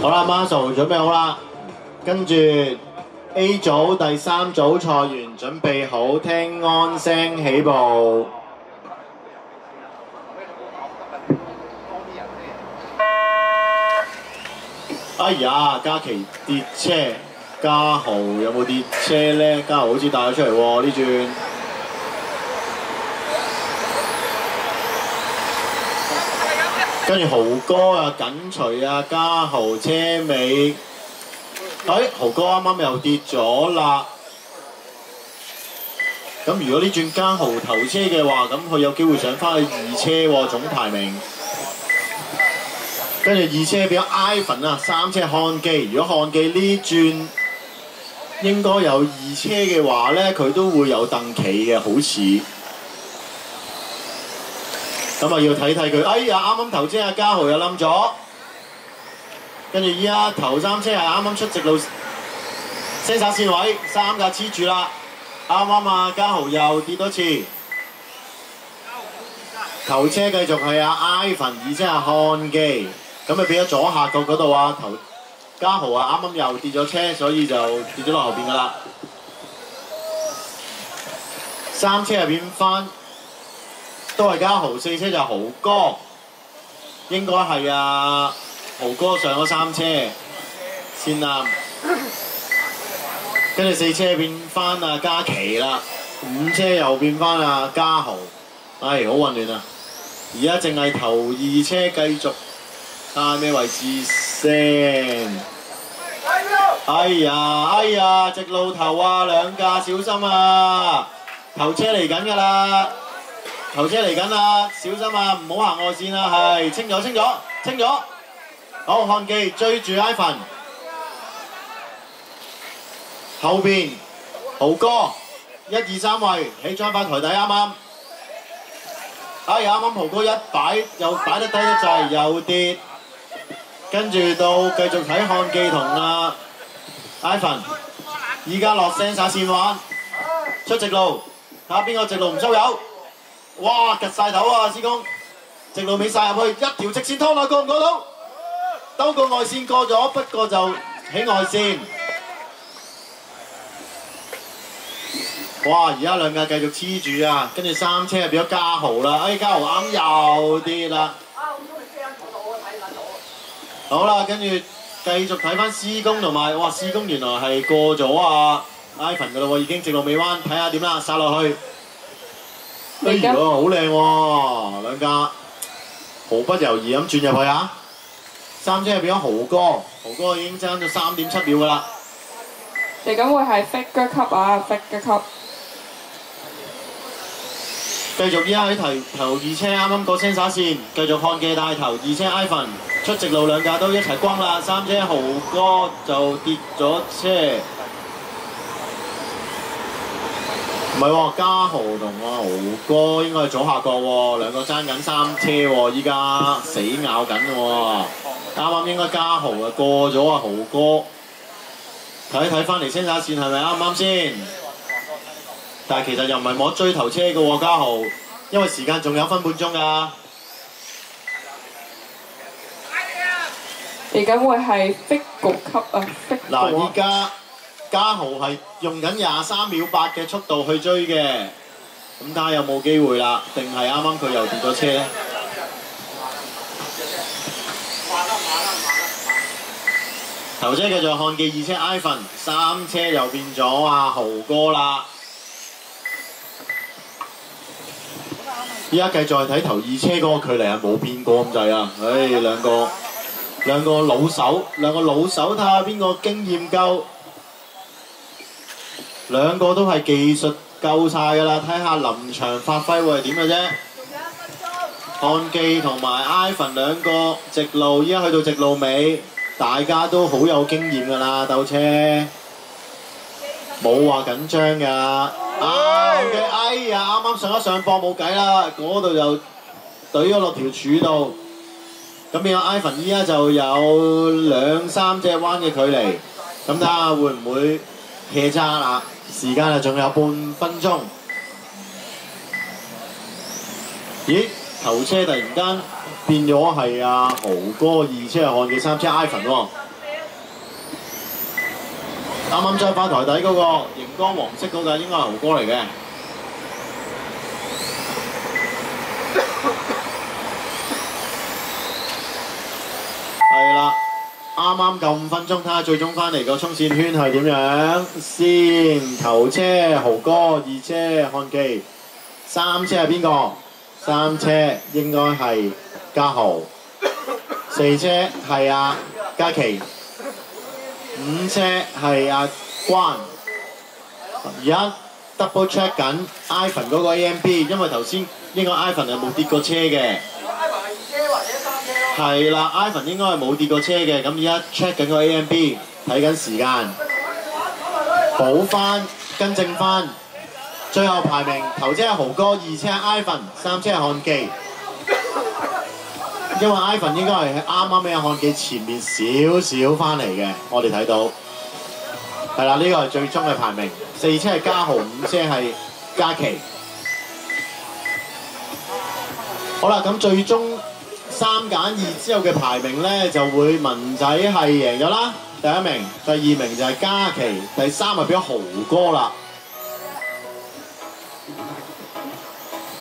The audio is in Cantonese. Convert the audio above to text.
好啦 ，Marshall 準備好啦，跟住 A 組第3組賽員準備好，聽安聲起步。哎呀，嘉琪跌車，嘉豪有冇跌車呢？嘉豪好似帶咗出嚟喎呢轉。跟住豪哥啊緊隨啊嘉豪車尾，豪哥啱啱又跌咗啦。咁如果呢轉嘉豪頭車嘅話，咁佢有機會上翻去2車喎總排名。跟住2車變咗 Ivan 啊，3車漢記。如果漢記呢轉應該有2車嘅話呢，佢都會有凳企嘅，好似。咁啊要睇睇佢，哎呀啱啱頭車阿嘉豪又冧咗，跟住依家頭3車係啱啱出直路聲煞線位，3架黐住啦，啱啱啊嘉豪又跌多次，頭車繼續係阿 Ivan， 2車係漢記，咁咪變咗左下角嗰度啊，嘉豪啊啱啱又跌咗車，所以就跌咗落後邊噶啦，3車又變翻。都係嘉豪，4車就豪哥，應該係啊豪哥上咗3車先啱，跟住4車變翻啊嘉琪啦，5車又變翻啊嘉豪，唉好混亂啊！而家淨係頭2車繼續睇下咩位置先。哎呀，直路頭啊2架小心啊！頭車嚟緊㗎啦！頭車嚟緊啦，小心啊！唔好行外線啦，係清咗。好，漢記追住 Ivan， 後邊豪哥1、2、3位起張塊台底啱啱。哎呀，啱啱豪哥一擺又擺得低得滯，又跌。跟住到繼續睇漢記同Ivan， 依家落聲煞線彎，出直路，睇下邊個直路唔收油。哇！趌晒頭啊，師公！直路尾晒入去，一條直線拖落過唔過到？兜過外線過咗，不過就起外線。哇！而家2架繼續黐住啊，跟住3車就變咗嘉豪啦。哎，嘉豪啱又跌啦。好啦，跟住繼續睇翻師公同埋，哇！師公原來係過咗啊 Ivan 噶啦喎，已經直路尾彎，睇下點啦，殺落去。哎呀，好靚喎，2架毫不猶豫咁轉入去啊！3車入變咗豪哥，豪哥已經爭咗3.7秒噶啦。嚟緊會係 figure 級啊 ，figure 級。繼續依家喺頭2車啱啱過聲灑線，繼續漢記帶頭2車 Ivan 出直路2架都一齊轟啦，3車豪哥就跌咗車。唔係喎，嘉豪同豪哥應該係左下角喎，2個爭緊3車喎，依家死咬緊喎。啱啱應該嘉豪啊過咗啊豪哥，睇睇翻嚟聲灑線係咪啱啱先？但係其實又唔係冇追頭車嘅喎，嘉豪，因為時間仲有分半鐘㗎。嚟緊會係 figure 級啊 ，figure。嗱，依家嘉豪係用緊23秒8嘅速度去追嘅，咁睇下有冇機會啦，定係啱啱佢又跌咗車咧？頭車繼續漢記2車 Ivan， 3車又變咗啊豪哥啦。依家繼續係睇頭2車嗰個距離係冇變過咁滯啊！唉，兩個老手，睇下邊個經驗夠。2個都係技術夠晒㗎啦，睇下臨場發揮會係點嘅啫。漢記同埋 Ivan 2個直路，依家去到直路尾，大家都好有經驗㗎啦，鬥車冇話緊張㗎。OK， 哎呀，啱啱上一上坡冇計啦，嗰度就懟咗落條柱度。咁變咗 Ivan 依家就有2、3隻彎嘅距離，咁睇下會唔會 hea 差啦？時間啊仲有半分鐘。咦？頭車突然間變咗係阿豪哥，二車係漢記，三車 Ivan 喎。啱啱將翻台底嗰個熒光黃色嗰個應該係豪哥嚟嘅。係啦，啱啱夠5分鐘，睇下最終翻嚟個衝線圈係點樣先。頭車豪哥，二車漢記，三車係邊個？三車應該係嘉豪，四車係阿嘉琪，五車係阿關。而家 double check 緊 Ivan 嗰個 AMP， 因為頭先應該 Ivan 係冇跌過車嘅。係啦 ，Ivan 應該係冇跌過車嘅，咁而家 check 緊個 AMP， 睇緊時間，補翻更正翻。最後排名頭車係豪哥，二車係 Ivan， 三車係漢記。因為 Ivan 應該係啱啱喺漢記前面少少翻嚟嘅，我哋睇到。係啦，呢個係最終嘅排名。四車係嘉豪，五車係嘉琪。好啦，咁最終3揀2之後嘅排名咧，就會文仔係贏咗啦，第一名，第二名就係嘉琪，第三係變咗豪哥啦。